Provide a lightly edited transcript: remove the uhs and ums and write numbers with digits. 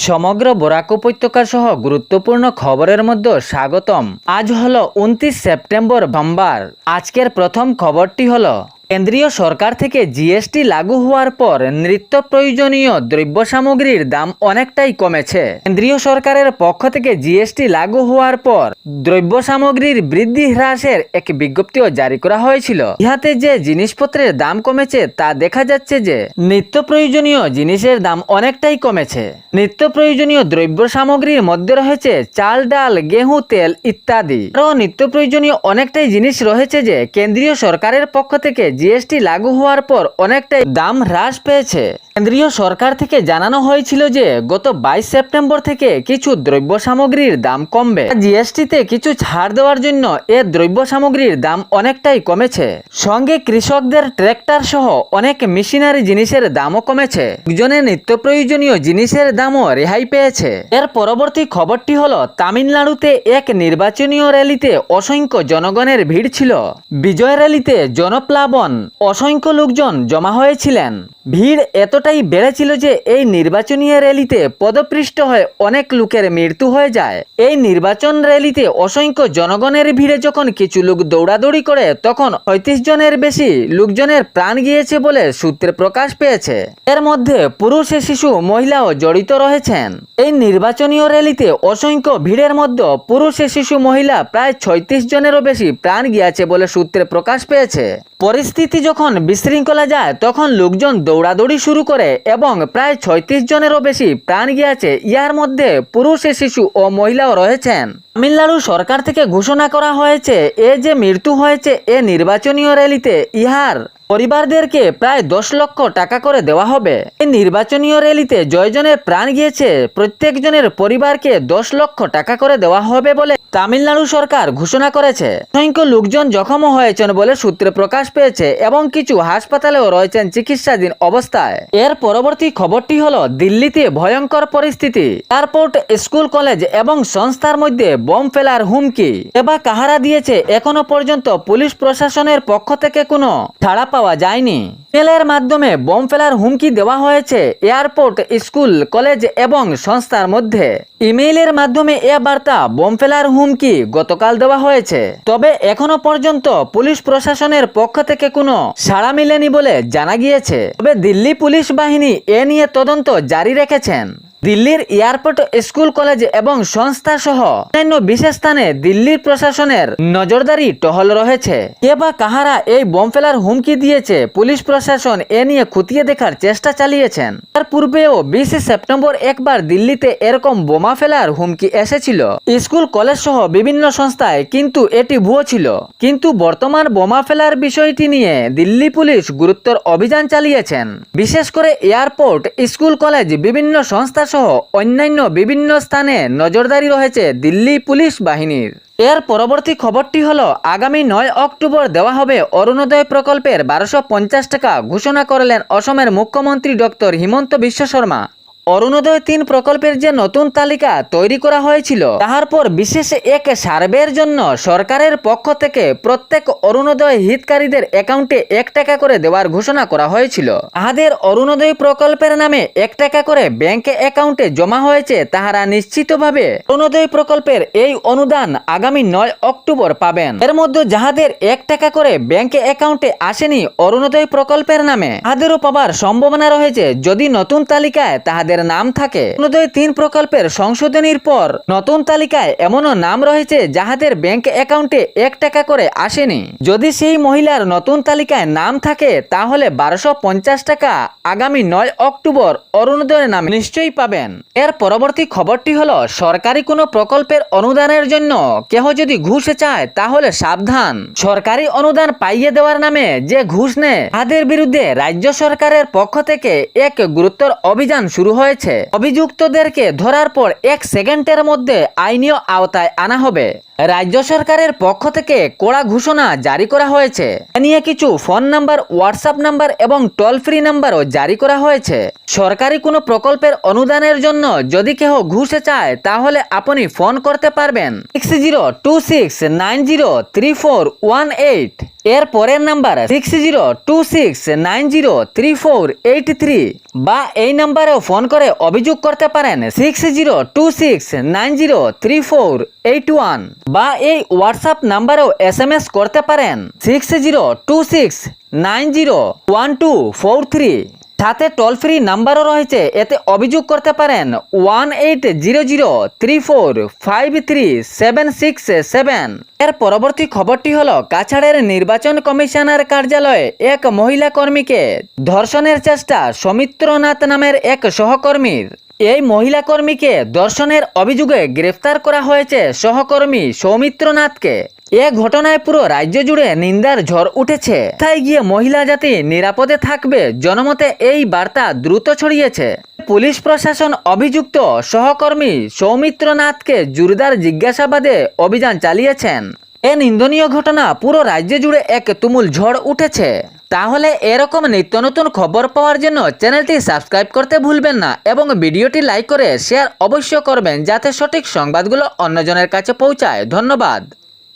সমগ্র বরাক উপত্যকা সহ গুরুত্বপূর্ণ খবরের মধ্যে স্বাগতম। আজ হলো 29 সেপ্টেম্বর সোমবার। আজকের প্রথম খবরটি হলো কেন্দ্রীয় সরকার থেকে জিএসটি লাগু হওয়ার পর নিত্য প্রয়োজনীয় দ্রব্য সামগ্রীর দাম অনেকটাই কমেছে। কেন্দ্রীয় সরকারের পক্ষ থেকে জিএসটি লাগু হওয়ার পর দ্রব্য সামগ্রীর বৃদ্ধি হ্রাসের এক বিজ্ঞপ্তিও জারি করা হয়েছিল। ইহাতে যে জিনিসপত্রের দাম কমেছে তা দেখা যাচ্ছে যে নিত্য প্রয়োজনীয় জিনিসের দাম অনেকটাই কমেছে। নিত্য প্রয়োজনীয় দ্রব্য সামগ্রীর মধ্যে রয়েছে চাল, ডাল, গেহু, তেল ইত্যাদি। আরও নিত্য প্রয়োজনীয় অনেকটাই জিনিস রয়েছে যে কেন্দ্রীয় সরকারের পক্ষ থেকে জিএসটি লাগু হওয়ার পর অনেকটাই দাম হ্রাস পেয়েছে। কেন্দ্রীয় সরকার থেকে জানানো হয়েছিল যে গত 22 সেপ্টেম্বর থেকে কিছু দ্রব্য সামগ্রীর দাম কমবে। জিএসটিতে কিছু ছাড় দেওয়ার জন্য এ দ্রব্য সামগ্রীর দাম অনেকটাই কমেছে। সঙ্গে কৃষকদের ট্র্যাক্টর সহ অনেক মেশিনারি জিনিসের দামও কমেছে। একজনের নিত্য প্রয়োজনীয় জিনিসের দামও রেহাই পেয়েছে। এর পরবর্তী খবরটি হলো তামিলনাড়ুতে এক নির্বাচনীয় র্যালিতে অসংখ্য জনগণের ভিড় ছিল। বিজয় র্যালিতে জনপ্লাবন অসংখ্য লোকজন জমা হয়েছিলেন। ভিড় এতটাই বেড়েছিল যে এই নির্বাচনী র্যালিতে পদপৃষ্ঠ হয়ে অনেক লোকের মৃত্যু হয়ে যায়। এই নির্বাচন র্যালিতে অসংখ্য জনগণের ভিড়ে যখন কিছু লোক দৌড়াদৌড়ি করে তখন 35 জনের বেশি লোকজনের প্রাণ গিয়েছে বলে সূত্রে প্রকাশ পেয়েছে। এর মধ্যে পুরুষ, শিশু, মহিলাও জড়িত রয়েছেন। এই নির্বাচনী র্যালিতে অসংখ্য ভিড়ের মধ্যে পুরুষ, শিশু, মহিলা প্রায় 36 জনেরও বেশি প্রাণ গিয়েছে বলে সূত্রে প্রকাশ পেয়েছে। পরিস্থিতি যখন বিশৃঙ্খলা যায় তখন লোকজন দৌড়াদৌড়ি শুরু করে এবং প্রায় 36 জনেরও বেশি প্রাণ গিয়েছে। ইয়ার মধ্যে পুরুষ, শিশু ও মহিলাও রয়েছেন। তামিলনাড়ু সরকার থেকে ঘোষণা করা হয়েছে এ যে মৃত্যু হয়েছে এ নির্বাচনীয় র্যালিতে ইহার পরিবারদেরকে প্রায় 10 লক্ষ টাকা করে দেওয়া হবে। এই নির্বাচনীয় র্যালিতে জয়জনের প্রাণ গিয়েছে প্রত্যেকজনের পরিবারকে 10 লক্ষ টাকা করে দেওয়া হবে বলে তামিলনাড়ু সরকার ঘোষণা করেছে। অসংখ্য লোকজন জখমও হয়েছেন বলে সূত্রে প্রকাশ পেয়েছে এবং কিছু হাসপাতালেও রয়েছেন চিকিৎসাধীন অবস্থায়। এর পরবর্তী খবরটি হলো দিল্লিতে ভয়ঙ্কর পরিস্থিতি। এয়ারপোর্ট, স্কুল, কলেজ এবং সংস্থার মধ্যে বোম ফেলার হুমকি। এবার কাহারা দিয়েছে এখনো পর্যন্ত পুলিশ প্রশাসনের পক্ষ থেকে কোনো ছাড়া পাওয়া যায়নি। ইমেলের মাধ্যমে বোম ফেলার হুমকি দেওয়া হয়েছে এয়ারপোর্ট, স্কুল, কলেজ এবং সংস্থার মধ্যে। ইমেইলের মাধ্যমে এ বার্তা বোম ফেলার হুমকি গতকাল দেওয়া হয়েছে। তবে এখনো পর্যন্ত পুলিশ প্রশাসনের পক্ষ থেকে কোনো সাড়া মেলেনি বলে জানা গিয়েছে। তবে দিল্লি পুলিশ বাহিনী এ নিয়ে তদন্ত জারি রেখেছেন। দিল্লির এয়ারপোর্ট, স্কুল, কলেজ এবং সংস্থা সহ অন্যান্য বিশেষ স্থানে দিল্লির প্রশাসনের নজরদারি টহল রয়েছে। কে বা কাহারা এই বোম ফেলার হুমকি দিয়েছে পুলিশ প্রশাসন এ নিয়ে খতিয়ে দেখার চেষ্টা চালিয়েছেন। তার পূর্বেও 20 সেপ্টেম্বর একবার দিল্লিতে এরকম বোমা ফেলার হুমকি এসেছিল স্কুল, কলেজ সহ বিভিন্ন সংস্থায়, কিন্তু এটি ভুয়ো ছিল। কিন্তু বর্তমান বোমা ফেলার বিষয়টি নিয়ে দিল্লি পুলিশ গুরুত্বর অভিযান চালিয়েছেন। বিশেষ করে এয়ারপোর্ট, স্কুল, কলেজ, বিভিন্ন সংস্থা সহ অন্যান্য বিভিন্ন স্থানে নজরদারি রয়েছে দিল্লি পুলিশ বাহিনীর। এর পরবর্তী খবরটি হলো আগামী 9 অক্টোবর দেওয়া হবে অরুণোদয় প্রকল্পের 1250 টাকা ঘোষণা করলেন অসমের মুখ্যমন্ত্রী ডক্টর হিমন্ত বিশ্ব শর্মা। অরুণোদয় 3 প্রকল্পের যে নতুন তালিকা তৈরি করা হয়েছিল তাহার পর বিশেষ এক সার্ভের জন্য সরকারের পক্ষ থেকে প্রত্যেক অরুণোদয় হিতকারীদের অ্যাকাউন্টে 1 টাকা করে দেওয়ার ঘোষণা করা হয়েছিল। তাহাদের অরুণোদয় প্রকল্পের নামে 1 টাকা করে ব্যাংক অ্যাকাউন্টে জমা হয়েছে তাহারা নিশ্চিতভাবে অরুণোদয় প্রকল্পের এই অনুদান আগামী 9 অক্টোবর পাবেন। এর মধ্যে যাহাদের 1 টাকা করে ব্যাংক অ্যাকাউন্টে আসেনি অরুণোদয় প্রকল্পের নামে তাহাদেরও পাবার সম্ভাবনা রয়েছে যদি নতুন তালিকায় তাহাদের নাম থাকে। অরুণোদয় 3 প্রকল্পের সংশোধনীর পর নতুন তালিকায় এমনও নাম রয়েছে যাহাদের ব্যাংক অ্যাকাউন্টে 1 টাকা করে আসেনি। যদি সেই মহিলার নতুন তালিকায় নাম থাকে তাহলে 1250 টাকা আগামী 9 অক্টোবর অরুণোদয়ের নামে নিশ্চয়ই পাবেন। এর পরবর্তী খবরটি হলো সরকারি কোনো প্রকল্পের অনুদানের জন্য কেহ যদি ঘুষ চায় তাহলে সাবধান। সরকারি অনুদান পাইয়ে দেওয়ার নামে যে ঘুষ নেয় তাদের বিরুদ্ধে রাজ্য সরকারের পক্ষ থেকে এক গুরুতর অভিযান শুরু হয়েছে। অভিযুক্তদেরকে ধরার পর 1 সেকেন্ডের মধ্যে আইনীয় আওতায় আনা হবে। রাজ্য সরকারের পক্ষ থেকে কড়া ঘোষণা জারি করা হয়েছে। এ নিয়ে কিছু ফোন নাম্বার, হোয়াটসঅ্যাপ নাম্বার এবং টোল ফ্রি নাম্বারও জারি করা হয়েছে। সরকারি কোনো প্রকল্পের অনুদানের জন্য যদি কেউ ঘুষ চায় তাহলে আপনি ফোন করতে পারবেন 6026903418। এর পরের নাম্বার 6026903483 বা এই নাম্বারেও ফোন করে অভিযোগ করতে পারেন 6026903481 বা এই হোয়াটসঅ্যাপ নাম্বারেও SMS করতে পারেন 6026901243। সাথে টোল ফ্রি নাম্বারও রয়েছে, এতে অভিযোগ করতে পারেন 180034533767। এর পরবর্তী খবরটি হলো কাছাড়ের নির্বাচন কমিশনার কার্যালয়ে এক মহিলা কর্মীকে ধর্ষণের চেষ্টা সৌমিত্রনাথ নামের এক সহকর্মীর। এই মহিলা কর্মীকে ধর্ষণের অভিযোগে গ্রেফতার করা হয়েছে সহকর্মী সৌমিত্রনাথকে। এ ঘটনায় পুরো রাজ্য জুড়ে নিন্দার ঝড় উঠেছে। তাই গিয়ে মহিলা জাতি নিরাপদে থাকবে, জনমতে এই বার্তা দ্রুত ছড়িয়েছে। পুলিশ প্রশাসন অভিযুক্ত সহকর্মী সৌমিত্রনাথকে জোরদার জিজ্ঞাসাবাদে অভিযান চালিয়েছেন। এ নিন্দনীয় ঘটনা পুরো রাজ্য জুড়ে এক তুমুল ঝড় উঠেছে। তাহলে এরকম নিত্য নতুন খবর পাওয়ার জন্য চ্যানেলটি সাবস্ক্রাইব করতে ভুলবেন না এবং ভিডিওটি লাইক করে শেয়ার অবশ্যই করবেন যাতে সঠিক সংবাদগুলো অন্যজনের কাছে পৌঁছায়। ধন্যবাদ।